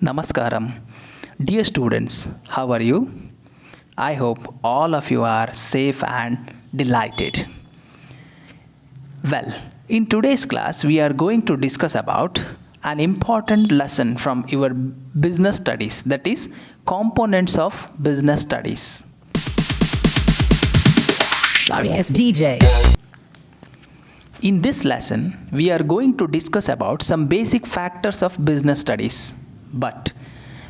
Namaskaram. Dear students, how are you? I hope all of you are safe and delighted. Well, in today's class, we are going to discuss about an important lesson from your business studies, that is, components of business studies. Sorry, it's DJ. In this lesson, we are going to discuss about some basic factors of business studies. But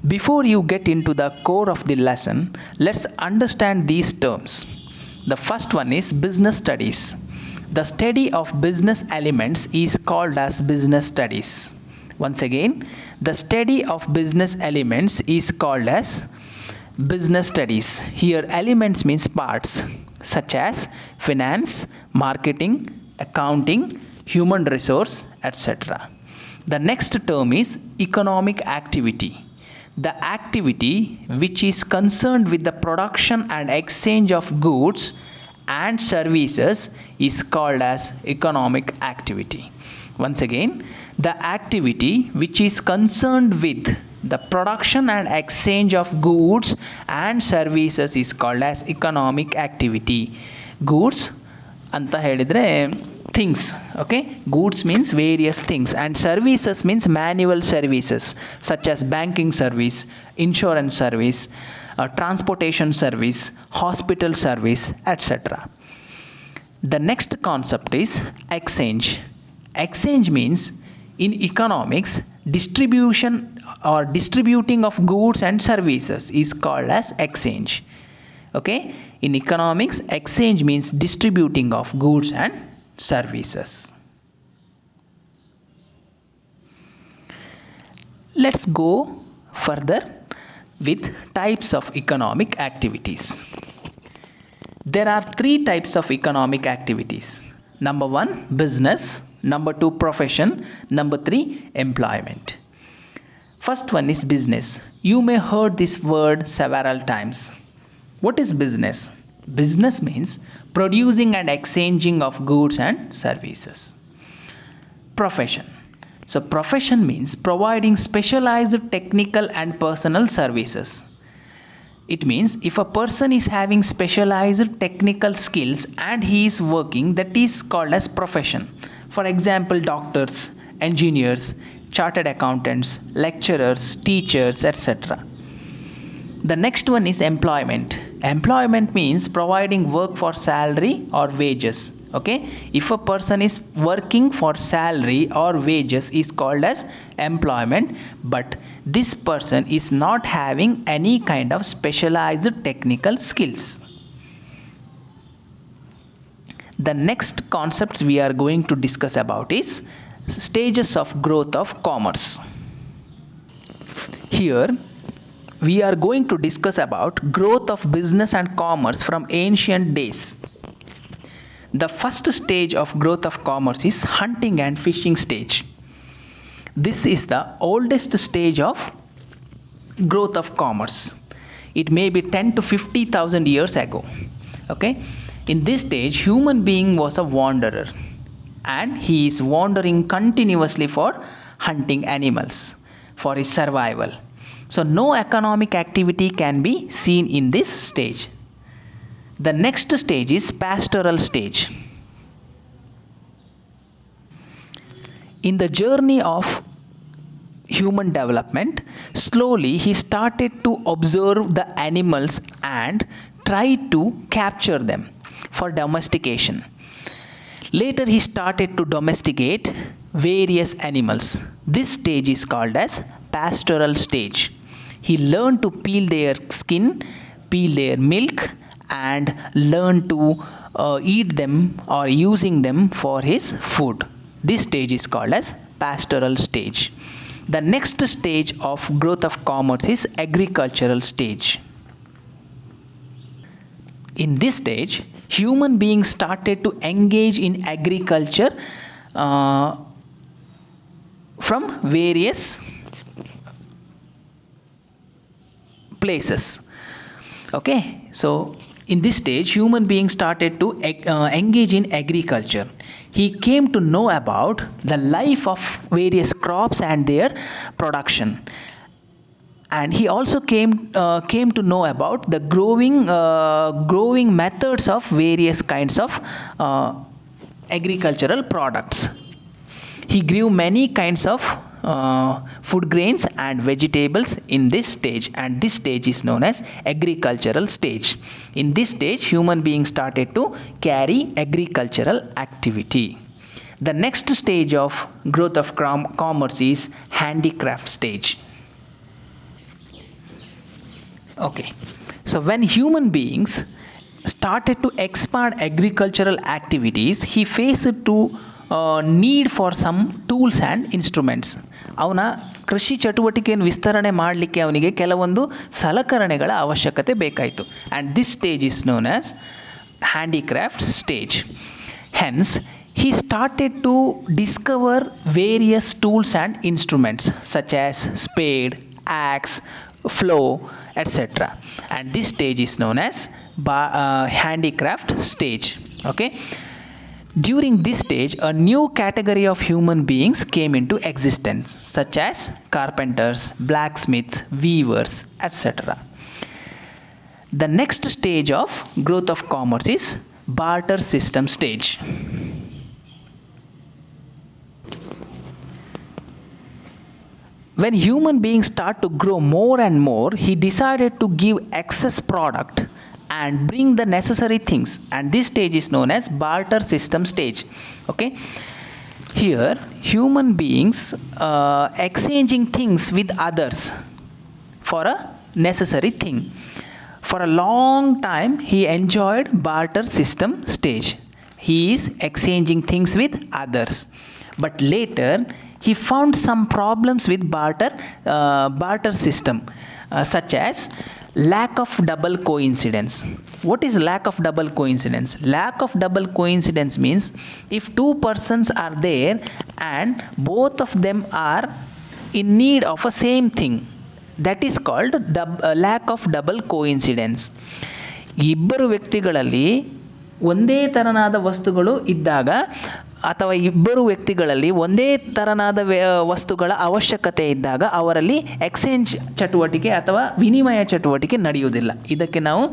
before you get into the core of the lesson, let's understand these terms. The first one is business studies. The study of business elements is called as business studies. Once again, the study of business elements is called as business studies. Here elements means parts such as finance, marketing, accounting, human resource, etc. The next term is economic activity. The activity which is concerned with the production and exchange of goods and services is called as economic activity. Once again, the activity which is concerned with the production and exchange of goods and services is called as economic activity. Goods ಅಂತ ಹೇಳಿದರೆ things, okay? Goods means various things and services means manual services such as banking service, insurance service, transportation service, hospital service, etc. The next concept is exchange. Exchange means in economics, distribution or distributing of goods and services is called as exchange. Okay, in economics, exchange means distributing of goods and services. Let's go further with types of economic activities. There are three types of economic activities. Number one, business. Number two, profession. Number three, employment. First one is business. You may heard this word several times. What is business? Business means producing and exchanging of goods and services. Profession. So profession means providing specialized technical and personal services. It means if a person is having specialized technical skills and he is working, that is called as profession. For example, doctors, engineers, chartered accountants, lecturers, teachers, etc. The next one is employment. Employment means providing work for salary or wages. Okay, if a person is working for salary or wages is called as employment, but this person is not having any kind of specialized technical skills. The next concepts we are going to discuss about is stages of growth of commerce. Here we are going to discuss about growth of business and commerce from ancient days. The first stage of growth of commerce is hunting and fishing stage. This is the oldest stage of growth of commerce. It may be 10 to 50,000 years ago. Okay, in this stage human being was a wanderer and he is wandering continuously for hunting animals for his survival. So no economic activity can be seen in this stage. The next stage is pastoral stage. In the journey of human development, slowly he started to observe the animals and try to capture them for domestication. Later he started to domesticate various animals. This stage is called as pastoral stage. He learned to peel their skin, peel their milk, and learn to eat them or using them for his food. This stage is called as pastoral stage. The next stage of growth of commerce is agricultural stage. In this stage, human beings started to engage in agriculture from various places. Okay, so in this stage human beings started to engage in agriculture. He came to know about the life of various crops and their production. and he also came to know about the growing methods of various kinds of agricultural products. He grew many kinds of food grains and vegetables in this stage, and this stage is known as agricultural stage. In this stage, human beings started to carry agricultural activity. The next stage of growth of commerce is handicraft stage. Okay, so when human beings started to expand agricultural activities, he faced to need for some tools and instruments. ಅವನ ಕೃಷಿ ಚಟುವಟಿಕೆಯನ್ನು ವಿಸ್ತರಣೆ ಮಾಡಲಿಕ್ಕೆ ಅವನಿಗೆ ಕೆಲವೊಂದು ಸಲಕರಣೆಗಳ ಅವಶ್ಯಕತೆ ಬೇಕಾಯಿತು, and this stage is known as handicraft stage. Hence, he started to discover various tools and instruments such as spade, axe, flow, etc. And this stage is known as handicraft stage. Okay. During this stage, a new category of human beings came into existence, such as carpenters, blacksmiths, weavers, etc. The next stage of growth of commerce is barter system stage. When human beings start to grow more and more, he decided to give excess product and bring the necessary things, and this stage is known as barter system stage. Okay, here human beings exchanging things with others for a necessary thing. For a long time he enjoyed barter system stage. He is exchanging things with others, but later he found some problems with barter system, such as lack of double coincidence. What is lack of double coincidence? Lack of double coincidence means if two persons are there and both of them are in need of a same thing, that is called lack of double coincidence. ಇಬ್ಬರು ವ್ಯಕ್ತಿಗಳಲ್ಲಿ ಒಂದೇ ತರನಾದ ವಸ್ತುಗಳು ಇದ್ದಾಗ ಅಥವಾ ಇಬ್ಬರು ವ್ಯಕ್ತಿಗಳಲ್ಲಿ ಒಂದೇ ತರನಾದ ವಸ್ತುಗಳ ಅವಶ್ಯಕತೆ ಇದ್ದಾಗ ಅವರಲ್ಲಿ ಎಕ್ಸ್ಚೇಂಜ್ ಚಟುವಟಿಕೆ ಅಥವಾ ವಿನಿಮಯ ಚಟುವಟಿಕೆ ನಡೆಯುವುದಿಲ್ಲ. ಇದಕ್ಕೆ ನಾವು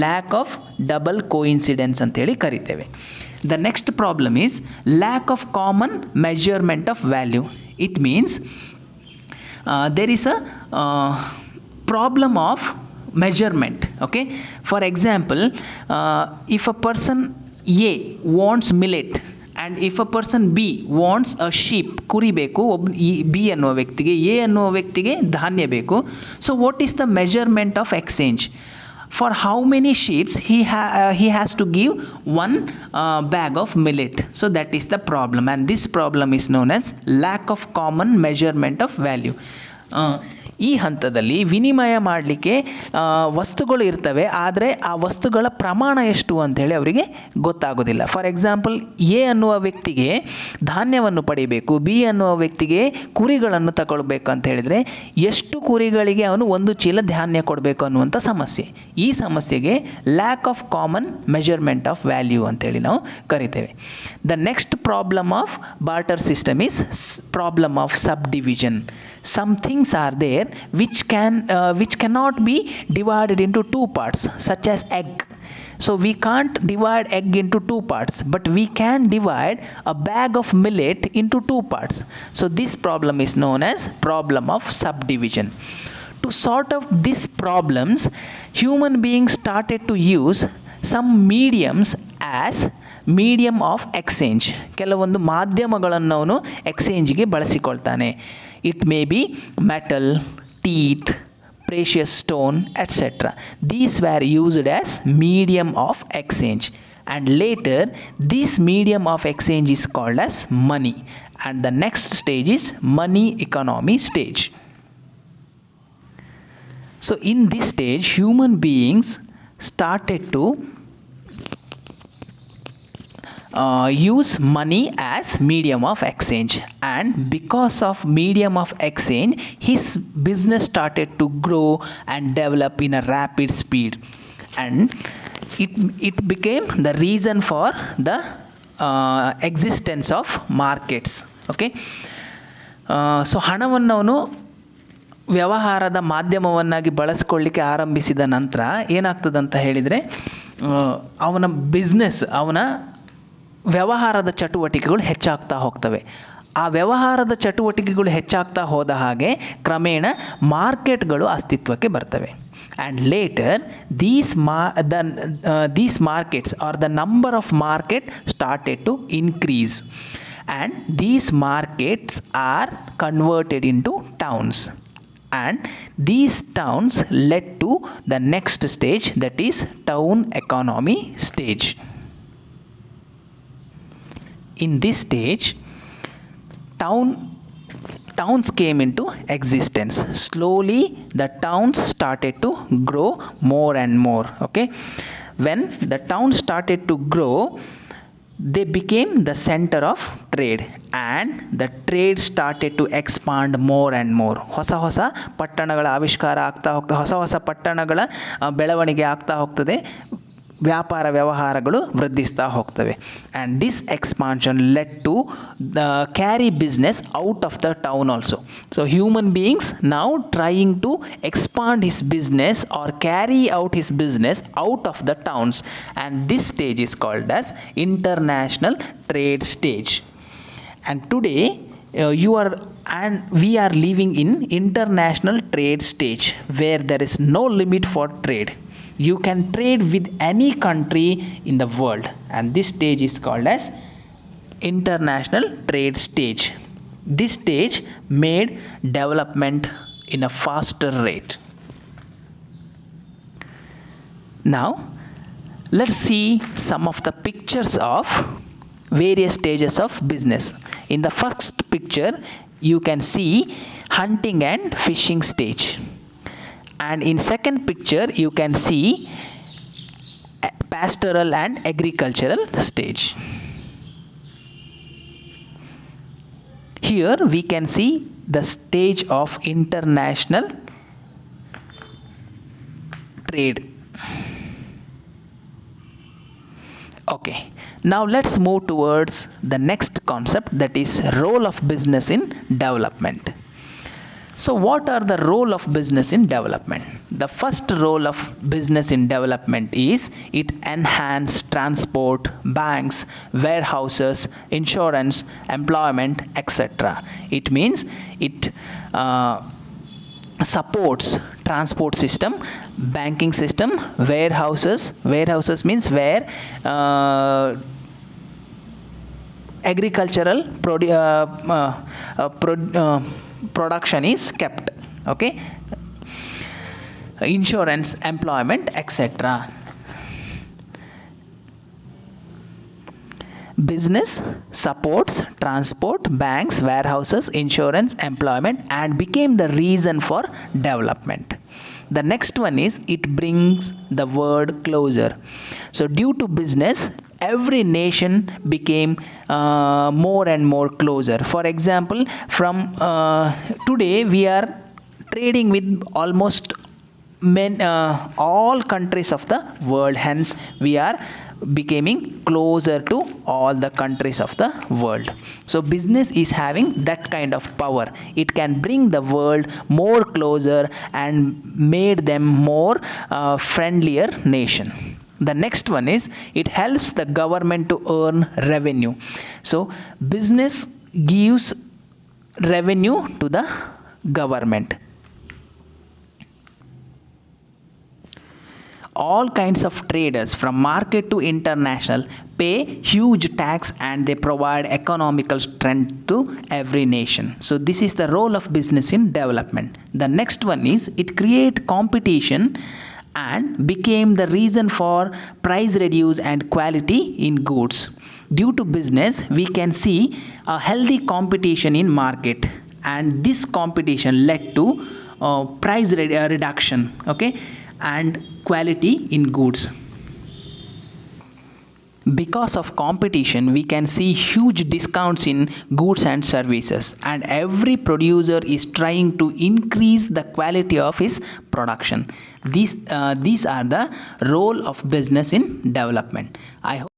ಲ್ಯಾಕ್ ಆಫ್ ಡಬಲ್ ಕೋಇನ್ಸಿಡೆನ್ಸ್ ಅಂತೇಳಿ ಕರಿತೇವೆ. The next problem is lack of common measurement of value. It means there is a problem of measurement. Okay, for example, if a person A wants millet and if a person B wants a sheep, ಕುರಿ ಬೇಕು, B ಅನ್ನುವ ವ್ಯಕ್ತಿಗೆ A ಅನ್ನುವ ವ್ಯಕ್ತಿಗೆ ಧಾನ್ಯ ಬೇಕು. So what is the measurement of exchange? For how many sheep he has to give one bag of millet. So that is the problem, and this problem is known as lack of common measurement of value. ಈ ಹಂತದಲ್ಲಿ ವಿನಿಮಯ ಮಾಡಲಿಕ್ಕೆ ವಸ್ತುಗಳು ಇರ್ತವೆ, ಆದರೆ ಆ ವಸ್ತುಗಳ ಪ್ರಮಾಣ ಎಷ್ಟು ಅಂಥೇಳಿ ಅವರಿಗೆ ಗೊತ್ತಾಗೋದಿಲ್ಲ. ಫಾರ್ ಎಕ್ಸಾಂಪಲ್, ಎ ಅನ್ನುವ ವ್ಯಕ್ತಿಗೆ ಧಾನ್ಯವನ್ನು ಪಡಿಬೇಕು, ಬಿ ಅನ್ನುವ ವ್ಯಕ್ತಿಗೆ ಕುರಿಗಳನ್ನು ತಗೊಳ್ಬೇಕು ಅಂತ ಹೇಳಿದರೆ ಎಷ್ಟು ಕುರಿಗಳಿಗೆ ಅವನು ಒಂದು ಚೀಲ ಧಾನ್ಯ ಕೊಡಬೇಕು ಅನ್ನುವಂಥ ಸಮಸ್ಯೆ. ಈ ಸಮಸ್ಯೆಗೆ lac of common measurement of value ಅಂತೇಳಿ ನಾವು ಕರಿತೇವೆ. The next problem of barter system is problem of sub division. Some things are there which cannot be divided into two parts, such as egg. So we can't divide egg into two parts, but we can divide a bag of millet into two parts. So this problem is known as problem of subdivision. To sort out these problems, human beings started to use some mediums as medium of exchange. ಕೆಲವೊಂದು ಮಾಧ್ಯಮಗಳನ್ನು ಅವನು ಎಕ್ಸ್ಚೇಂಜ್ಗೆ ಬಳಸಿಕೊಳ್ತಾನೆ. It may be metal, teeth, precious stone, etcetera. These were used as medium of exchange, and later this medium of exchange is called as money, and the next stage is money economy stage. So in this stage, human beings started to use money as medium of exchange, and because of medium of exchange his business started to grow and develop in a rapid speed, and it became the reason for the existence of markets. Okay, so ಹಣವನ್ನು ಅವನು ವ್ಯವಹಾರದ ಮಾಧ್ಯಮವನ್ನಾಗಿ ಬಳಸ್ಕೊಳ್ಳಿಕ್ಕೆ ಆರಂಭಿಸಿದ ನಂತರ ಏನಾಗ್ತದಂತ ಹೇಳಿದರೆ ಅವನ business, ಅವನ ವ್ಯವಹಾರದ ಚಟುವಟಿಕೆಗಳು ಹೆಚ್ಚಾಗ್ತಾ ಹೋಗ್ತವೆ. ಆ ವ್ಯವಹಾರದ ಚಟುವಟಿಕೆಗಳು ಹೆಚ್ಚಾಗ್ತಾ ಹೋದ ಹಾಗೆ ಕ್ರಮೇಣ ಮಾರ್ಕೆಟ್ಗಳು ಅಸ್ತಿತ್ವಕ್ಕೆ ಬರ್ತವೆ. And later these markets or the number of market started to increase, and these markets are converted into towns, and these towns led to the next stage, that is town economy stage. In this stage, towns came into existence. Slowly the towns started to grow more and more. Okay, when the towns started to grow, they became the center of trade, and the trade started to expand more and more. ಹೊಸ ಪಟ್ಟಣಗಳ ಆವಿಷ್ಕಾರ ಆಗ್ತಾ ಹೋಗ್ತದೆ, ಹೊಸ ಪಟ್ಟಣಗಳ ಬೆಳವಣಿಗೆ ಆಗ್ತಾ ಹೋಗ್ತದೆ, ವ್ಯಾಪಾರ ವ್ಯವಹಾರಗಳು ವೃದ್ಧಿಸ್ತಾ ಹೋಗ್ತವೆ. And this expansion led to the carry business out of the town also. So human beings now trying to expand his business or carry out his business out of the towns, and this stage is called as international trade stage. And today we are living in international trade stage where there is no limit for trade. You can trade with any country in the world, and this stage is called as international trade stage. This stage made development in a faster rate. Now let's see some of the pictures of various stages of business. In the first picture you can see hunting and fishing stage, and in second picture you can see pastoral and agricultural stage. Here we can see the stage of international trade. Okay, now let's move towards the next concept, that is role of business in development. So what are the role of business in development? The first role of business in development is it enhances transport, banks, warehouses, insurance, employment, etc. It means it supports transport system, banking system, warehouses means where agricultural production is kept. Okay, insurance, employment, etc. Business supports transport, banks, warehouses, insurance, employment, and became the reason for development. The next one is it brings the world closer. So due to business, every nation became more and more closer. For example, from today we are trading with almost all countries of the world, hence we are becoming closer to all the countries of the world. So business is having that kind of power. It can bring the world more closer and made them more friendlier nation. The next one is it helps the government to earn revenue. So business gives revenue to the government. All kinds of traders from market to international pay huge tax, and they provide economical strength to every nation. So this is the role of business in development. The next one is it create competition and became the reason for price reduce and quality in goods. Due to business, we can see a healthy competition in market, and this competition led to price reduction, okay, and quality in goods. Because of competition, we can see huge discounts in goods and services, and every producer is trying to increase the quality of his production. These are the role of business in development. I hope